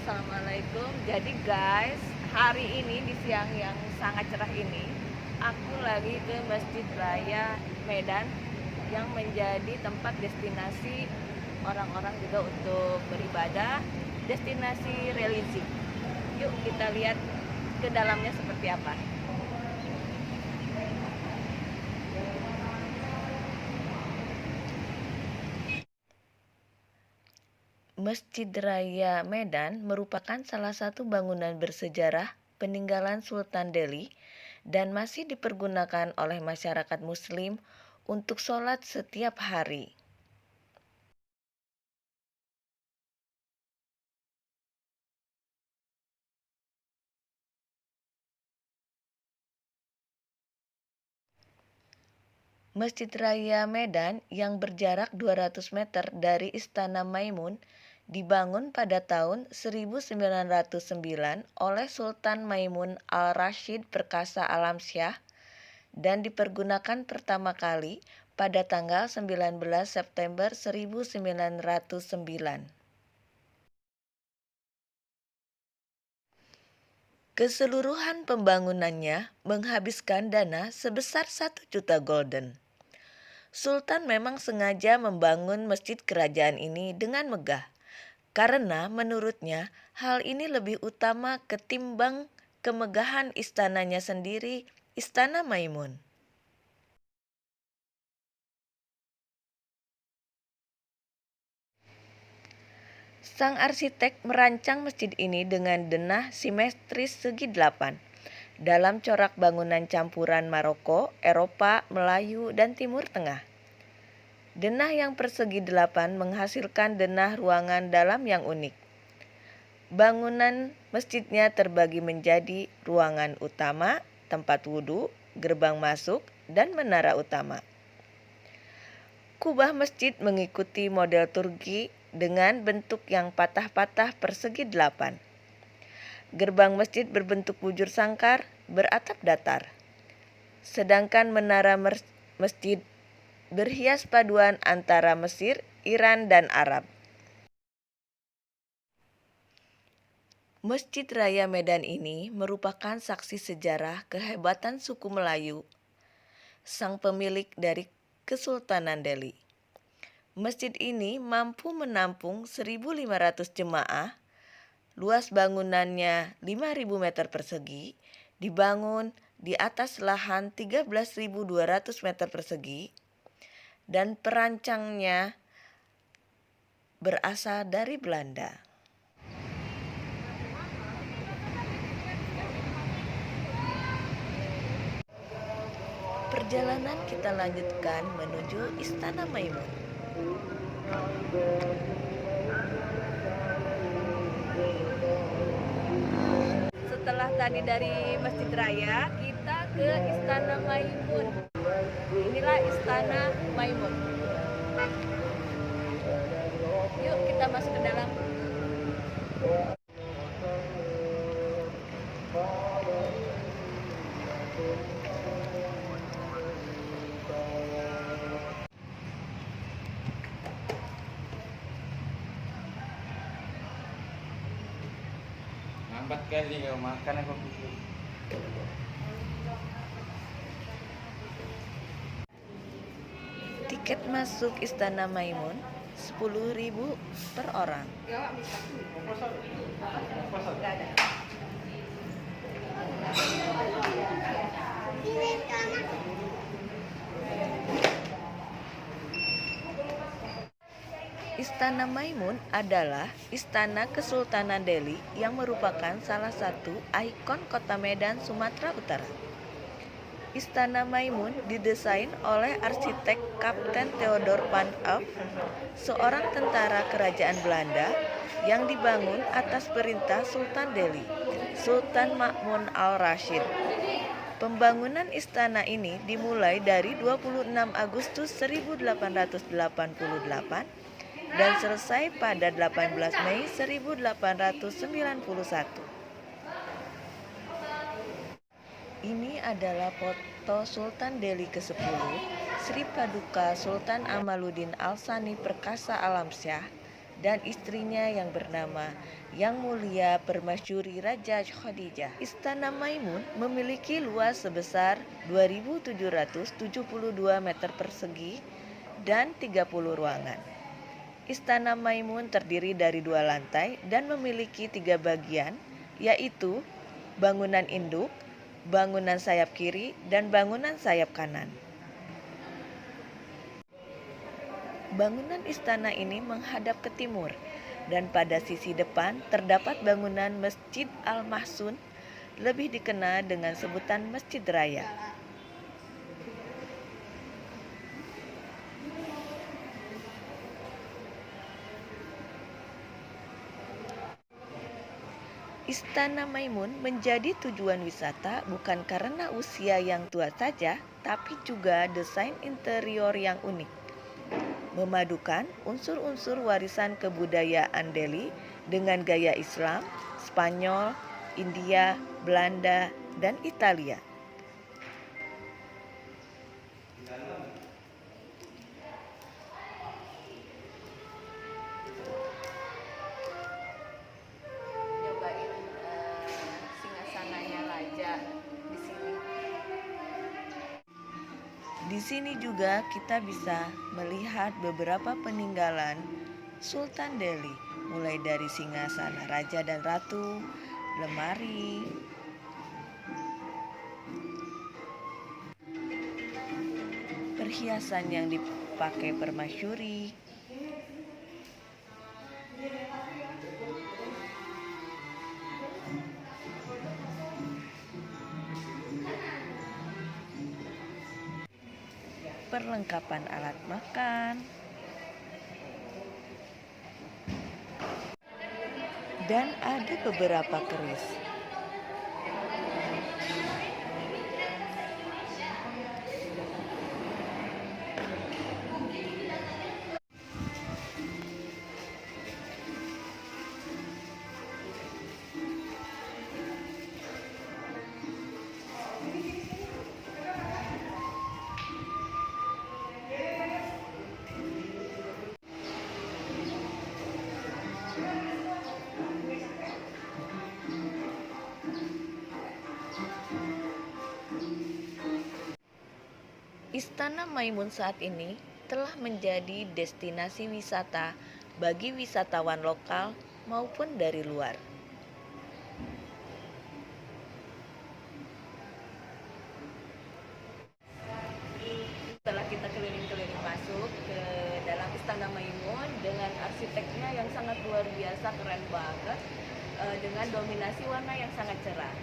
Assalamualaikum. Jadi guys, hari ini di siang yang sangat cerah ini, aku lagi ke Masjid Raya Medan yang menjadi tempat destinasi orang-orang juga untuk beribadah, destinasi religi. Yuk kita lihat ke dalamnya seperti apa. Masjid Raya Medan merupakan salah satu bangunan bersejarah peninggalan Sultan Delhi dan masih dipergunakan oleh masyarakat Muslim untuk sholat setiap hari. Masjid Raya Medan yang berjarak 200 meter dari Istana Maimun dibangun pada tahun 1909 oleh Sultan Maimun Al-Rashid Perkasa Alamsyah dan dipergunakan pertama kali pada tanggal 19 September 1909. Keseluruhan pembangunannya menghabiskan dana sebesar 1 juta golden. Sultan memang sengaja membangun masjid kerajaan ini dengan megah, karena menurutnya hal ini lebih utama ketimbang kemegahan istananya sendiri, Istana Maimun. Sang arsitek merancang masjid ini dengan denah simetris segi 8 dalam corak bangunan campuran Maroko, Eropa, Melayu, dan Timur Tengah. Denah yang persegi 8 menghasilkan denah ruangan dalam yang unik. Bangunan masjidnya terbagi menjadi ruangan utama, tempat wudhu, gerbang masuk, dan menara utama. Kubah masjid mengikuti model Turki dengan bentuk yang patah-patah persegi 8. Gerbang masjid berbentuk bujur sangkar beratap datar. Sedangkan menara masjid berhias paduan antara Mesir, Iran, dan Arab. Masjid Raya Medan ini merupakan saksi sejarah kehebatan suku Melayu, sang pemilik dari Kesultanan Delhi. Masjid ini mampu menampung 1.500 jemaah, luas bangunannya 5.000 meter persegi, dibangun di atas lahan 13.200 meter persegi, dan perancangnya berasal dari Belanda. Perjalanan kita lanjutkan menuju Istana Maimun. Setelah tadi dari Masjid Raya, kita ke Istana Maimun. Inilah Istana Maimun. Yuk kita masuk ke dalam. Lambat kali kau makan apa pun. Tiket masuk Istana Maimun 10.000 per orang. Istana Maimun adalah istana Kesultanan Delhi yang merupakan salah satu ikon kota Medan, Sumatera Utara. Istana Maimun didesain oleh arsitek Kapten Theodor van Eff, seorang tentara kerajaan Belanda yang dibangun atas perintah Sultan Delhi, Sultan Ma'mun Al-Rashid. Pembangunan istana ini dimulai dari 26 Agustus 1888 dan selesai pada 18 Mei 1891. Ini adalah foto Sultan Delhi ke-10, Sri Paduka Sultan Amaluddin Al-Sani Perkasa Alamsyah dan istrinya yang bernama Yang Mulia Permasyuri Raja Khadijah. Istana Maimun memiliki luas sebesar 2.772 meter persegi dan 30 ruangan. Istana Maimun terdiri dari 2 lantai dan memiliki 3 bagian, yaitu bangunan induk, bangunan sayap kiri, dan bangunan sayap kanan. Bangunan istana ini menghadap ke timur, dan pada sisi depan terdapat bangunan Masjid Al-Mahsun, lebih dikenal dengan sebutan Masjid Raya. Istana Maimun menjadi tujuan wisata bukan karena usia yang tua saja, tapi juga desain interior yang unik, memadukan unsur-unsur warisan kebudayaan Delhi dengan gaya Islam, Spanyol, India, Belanda, dan Italia. Nyobain singgasananya raja di sini. Di sini juga kita bisa melihat beberapa peninggalan Sultan Delhi, mulai dari singgasana raja dan ratu, lemari, perhiasan yang dipakai permasyuri, perlengkapan alat makan, dan ada beberapa keris. Istana Maimun saat ini telah menjadi destinasi wisata bagi wisatawan lokal maupun dari luar. Setelah kita keliling-keliling masuk ke dalam Istana Maimun dengan arsiteknya yang sangat luar biasa, keren banget, dengan dominasi warna yang sangat cerah.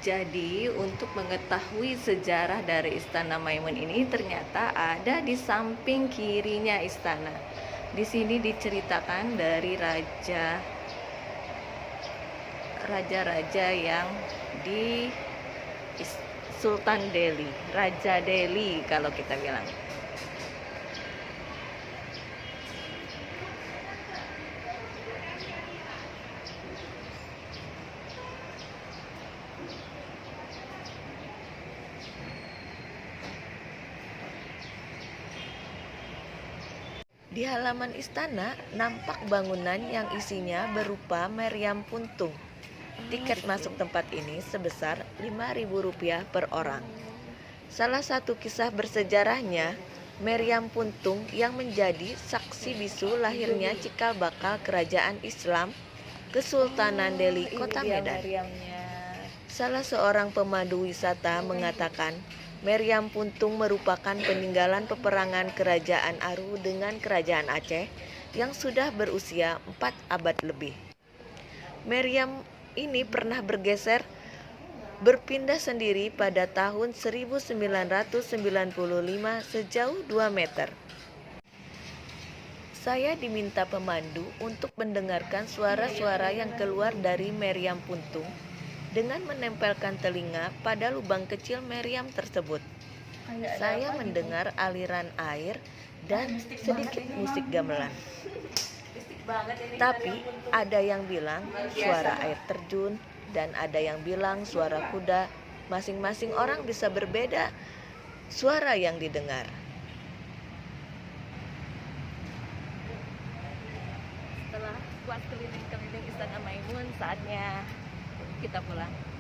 Jadi untuk mengetahui sejarah dari Istana Maimun ini ternyata ada di samping kirinya istana. Di sini diceritakan dari raja-raja yang di Sultan Delhi, Raja Delhi kalau kita bilang. Di halaman istana nampak bangunan yang isinya berupa meriam puntung. Tiket masuk tempat ini sebesar Rp5.000 per orang. Salah satu kisah bersejarahnya, meriam puntung yang menjadi saksi bisu lahirnya cikal bakal kerajaan Islam Kesultanan Delhi, Kota Medan. Salah seorang pemandu wisata mengatakan, meriam puntung merupakan peninggalan peperangan Kerajaan Aru dengan Kerajaan Aceh yang sudah berusia 4 abad lebih. Meriam ini pernah berpindah sendiri pada tahun 1995 sejauh 2 meter. Saya diminta pemandu untuk mendengarkan suara-suara yang keluar dari meriam puntung dengan menempelkan telinga pada lubang kecil meriam tersebut. Saya mendengar aliran air dan sedikit musik gamelan. Tapi ada yang bilang suara air terjun dan ada yang bilang suara kuda. Masing-masing orang bisa berbeda suara yang didengar. Setelah puas keliling-keliling Istana Maimun, saatnya kita pulang.